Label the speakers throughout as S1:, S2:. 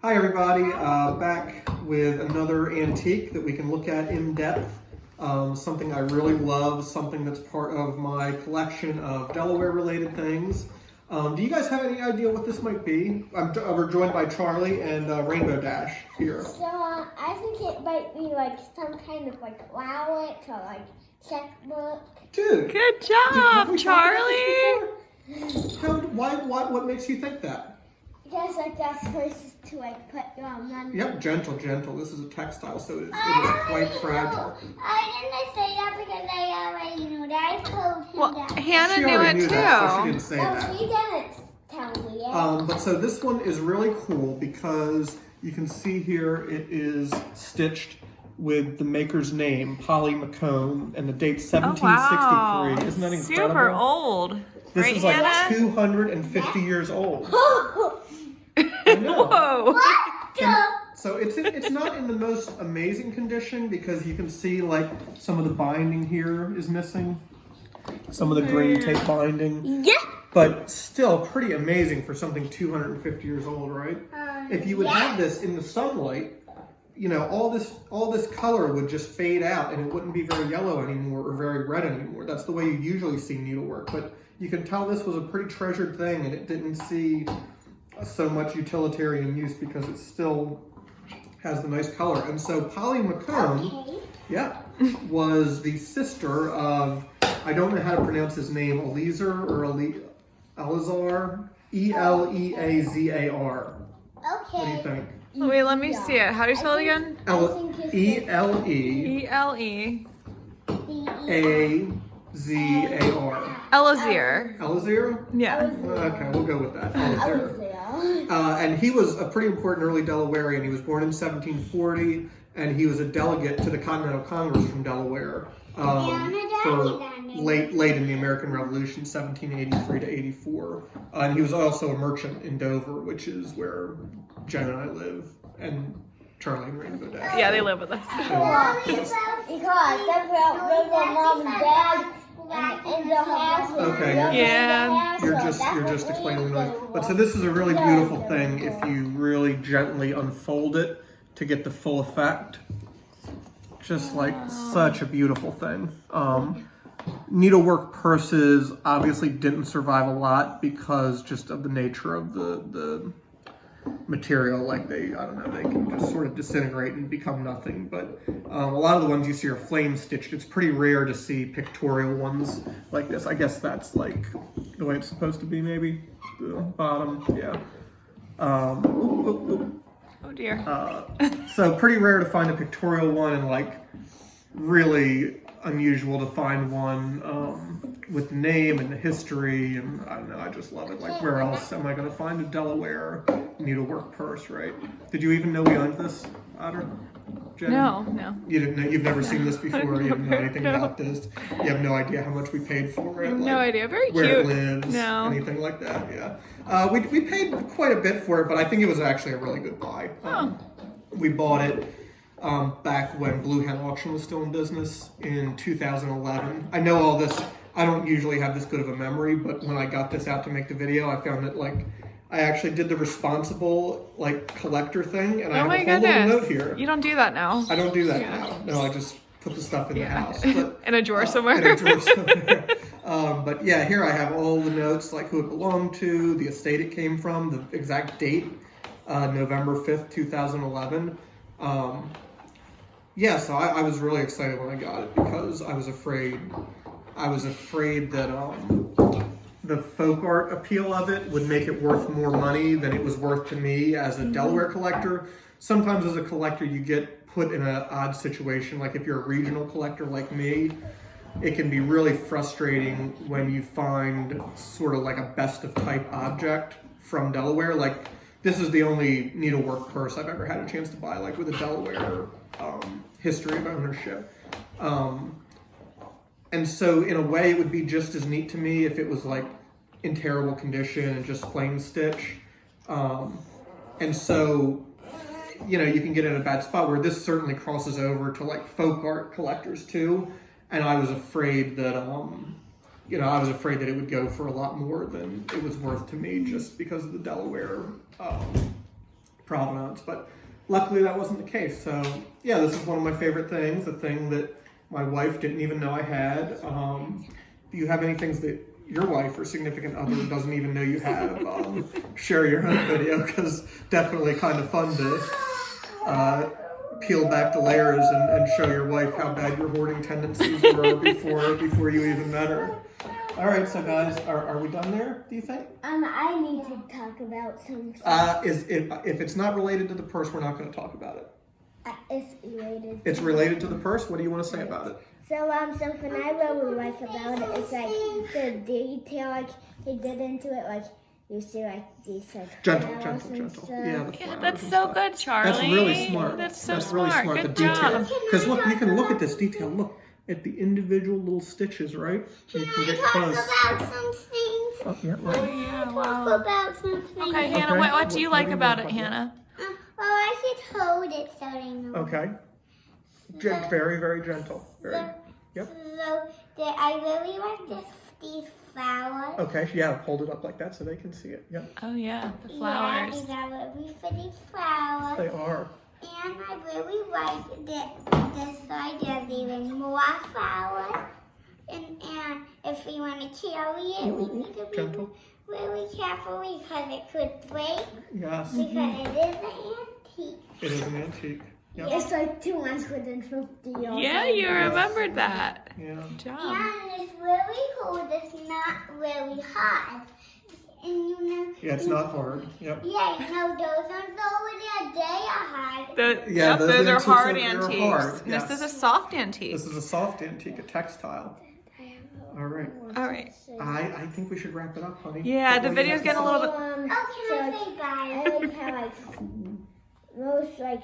S1: Hi everybody, back with another antique that we can look at in depth. Something I really love, something that's part of my collection of Delaware related things. Do you guys have any idea what this might be? We're joined by Charlie and Rainbow Dash here.
S2: So I think it might be like some kind of like wallet or like checkbook.
S1: Dude!
S3: Good job, Charlie!
S1: What makes you think that?
S2: Because like that's places to like put your money.
S1: Yep, gentle. This is a textile, so it is quite fragile.
S2: I didn't say that because I already knew that. I told him
S3: Well,
S2: that.
S3: Hannah
S1: She
S3: knew
S1: already
S3: it
S1: knew
S3: too.
S1: that, so she didn't say
S2: No,
S1: that.
S2: she didn't tell me it.
S1: But so this one is really cool because you can see here it is stitched with the maker's name, Polly McComb, and the date 1763.
S3: Wow.
S1: Isn't that incredible?
S3: Super old.
S1: This
S3: Right,
S1: is like
S3: Hannah?
S1: 250 years old. I know.
S3: Whoa!
S1: So it's not in the most amazing condition because you can see like some of the binding here is missing. Some of the green tape binding.
S2: Yeah.
S1: But still pretty amazing for something 250 years old, right? If you would have this in the sunlight, you know, all this color would just fade out and it wouldn't be very yellow anymore or very red anymore. That's the way you usually see needlework. But you can tell this was a pretty treasured thing and it didn't see so much utilitarian use because it still has the nice color. And so Polly McComb, was the sister of, I don't know how to pronounce his name, Eleazar or Eleazar, E-L-E-A-Z-A-R.
S2: Okay.
S1: What do you think?
S3: Wait, let me see it. How do you spell it again?
S1: E-L-E-A-Z-A-R.
S3: E-L-E. Eleazar.
S1: Eleazar?
S3: Yeah.
S1: Okay, we'll go with that. Eleazar. And he was a pretty important early Delawarean. He was born in 1740, and he was a delegate to the Continental Congress from Delaware for late in the American Revolution, 1783 to 84. And he was also a merchant in Dover, which is where Jen and I live, and Charlie and Rainbow Dash.
S3: Yeah, they live with us.
S2: Because that's where mom and dad in the house.
S1: Okay.
S3: Yeah.
S1: You're just explaining the noise. But so this is a really beautiful thing if you really gently unfold it to get the full effect. Just like such a beautiful thing. Needlework purses obviously didn't survive a lot because just of the nature of the material. Like they can just sort of disintegrate and become nothing. But a lot of the ones you see are flame stitched. It's pretty rare to see pictorial ones like this. I guess that's like the way it's supposed to be, maybe. The bottom, yeah.
S3: Oh dear.
S1: So pretty rare to find a pictorial one, and like really unusual to find one with the name and the history, and I don't know, I just love it. Like, where else am I going to find a Delaware needlework purse, right? Did you even know we owned this, Otter? Jen?
S3: No.
S1: You didn't know? You've never seen this before? You don't know anything about this? You have no idea how much we paid for it? Like,
S3: No idea. Very
S1: where
S3: cute.
S1: it lives,
S3: No.
S1: anything like that, yeah. We paid quite a bit for it, but I think it was actually a really good buy. We bought it back when Blue Hen Auction was still in business in 2011. I know all this, I don't usually have this good of a memory, but when I got this out to make the video, I found that like, I actually did the responsible like collector thing, and I have a whole little note here.
S3: You don't do that now.
S1: I don't do that now. No, I just put the stuff in the house. But,
S3: in a drawer somewhere.
S1: In a drawer somewhere. But yeah, here I have all the notes, like who it belonged to, the estate it came from, the exact date, November 5th, 2011. Yeah, so I was really excited when I got it because I was afraid that the folk art appeal of it would make it worth more money than it was worth to me as a Delaware collector. Sometimes as a collector you get put in an odd situation, like if you're a regional collector like me, it can be really frustrating when you find sort of like a best of type object from Delaware. Like this is the only needlework purse I've ever had a chance to buy, like with a Delaware history of ownership. And so in a way it would be just as neat to me if it was like in terrible condition and just flame stitch. And so, you know, you can get in a bad spot where this certainly crosses over to like folk art collectors too. And I was afraid that, it would go for a lot more than it was worth to me just because of the Delaware provenance. But luckily that wasn't the case. So yeah, this is one of my favorite things, the thing that my wife didn't even know I had. If you have any things that your wife or significant other doesn't even know you have, share your own video, because definitely kind of fun to peel back the layers and show your wife how bad your hoarding tendencies were before you even met her. All right, so guys, are we done there, do you think?
S2: I need to talk about something.
S1: If it's not related to the purse, we're not going to talk about it.
S2: It's related.
S1: It's related to the purse? What do you want to say about it?
S2: So, something I really like about it is like the detail like he did into it. Like you see, like these like
S1: Gentle.
S2: flowers and
S1: Stuff.
S2: stuff.
S1: Yeah, the
S3: Yeah,
S1: flowers
S3: that's
S1: and
S3: so
S1: stuff.
S3: good, Charlie.
S1: That's really smart.
S3: That's so
S1: really
S3: smart.
S1: smart.
S3: Good
S1: The detail.
S3: job.
S1: Because look, you can look at this detail. Look at the individual little stitches, right? You can get close.
S2: About some things.
S1: Oh, yeah, right.
S3: Yeah,
S2: Talk
S3: wow.
S2: about some things.
S3: Okay, Hannah,
S1: Okay.
S3: what do you
S1: What
S3: like
S1: do you
S3: about
S1: like
S3: it,
S1: about
S3: Hannah?
S2: I should hold it so they know.
S1: Okay. Very, very gentle. Very. Yep.
S2: So I really like these flowers.
S1: Okay. Yeah. Hold it up like that so they can see it. Yep.
S3: Oh yeah, the
S2: Yeah,
S3: flowers.
S2: these are really pretty flowers.
S1: They are.
S2: And I really like this side. There's even more flowers. And if we want to carry it, we need to be
S1: Gentle.
S2: really careful because it could break.
S1: Yes.
S2: Because it is an antique.
S1: It is an antique. Yep.
S2: It's like 250 years.
S3: Yeah, you remembered that.
S1: Yeah.
S3: Good job.
S2: And it's really cool. It's not really hard. And you know.
S1: Yeah, it's not hard. Yep.
S2: Yeah, you know those ones over there, they are hard.
S1: Yeah, those
S3: those are
S1: antiques
S3: hard
S1: are
S3: antiques.
S1: hard, yes.
S3: This is a soft antique.
S1: This is a soft antique, a textile. All right.
S3: All right.
S1: I think we should wrap it up, honey.
S3: Yeah, the
S1: What do you
S3: video's
S1: have to
S3: getting a
S1: say?
S3: little bit.
S2: Oh, can I say bye? I like how like most like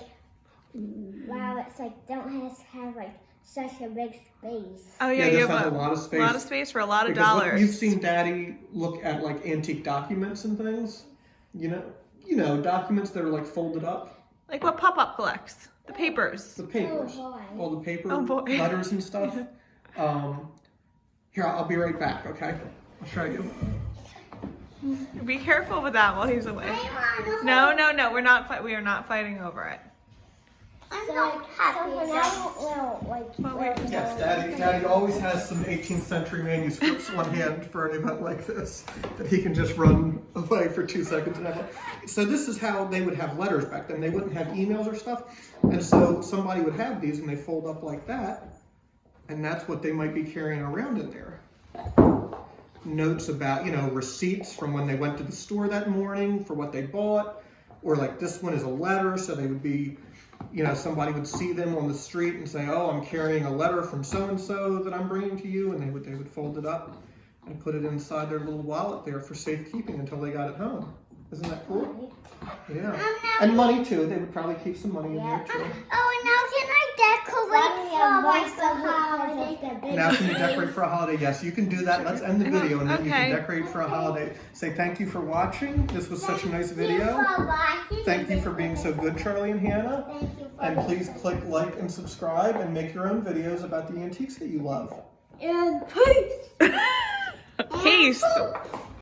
S2: flowers like don't have like such a big space.
S3: Oh
S1: Yeah,
S3: yeah, you
S1: this
S3: have
S1: has a lot of
S3: a
S1: space.
S3: lot of space for a lot of
S1: Because look,
S3: dollars.
S1: you've seen Daddy look at like antique documents and things. You know, documents that are like folded up.
S3: Like what Pop-Up collects. The papers.
S1: The papers,
S2: Oh, boy.
S1: all the paper
S3: Oh, boy.
S1: letters and stuff. Here, I'll be right back. Okay, I'll show you.
S3: Be careful with that while he's away. No, we are not fighting over it.
S2: I'm not happy.
S1: Yes, Daddy always has some 18th century manuscripts on hand for an event like this that he can just run away for 2 seconds and have. So this is how they would have letters back then. They wouldn't have emails or stuff, and so somebody would have these and they fold up like that, and that's what they might be carrying around in there. Notes about, receipts from when they went to the store that morning for what they bought, or like this one is a letter, so they would be, somebody would see them on the street and say, oh, I'm carrying a letter from so-and-so that I'm bringing to you, and they would fold it up and put it inside their little wallet there for safekeeping until they got it home. Isn't that cool? Yeah. And money too. They would probably keep some money in there too.
S2: Oh, now can I decorate for holiday?
S1: Now can you decorate for a holiday? Yes, you can do that. Let's end the video and then you
S3: Okay.
S1: can decorate for a holiday. Say thank you for watching. This was such a nice video. Thank you for being so good, Charlie and Hannah.
S2: Thank you for
S1: And please click like and subscribe and make your own videos about the antiques that you love.
S2: And peace.
S3: Peace.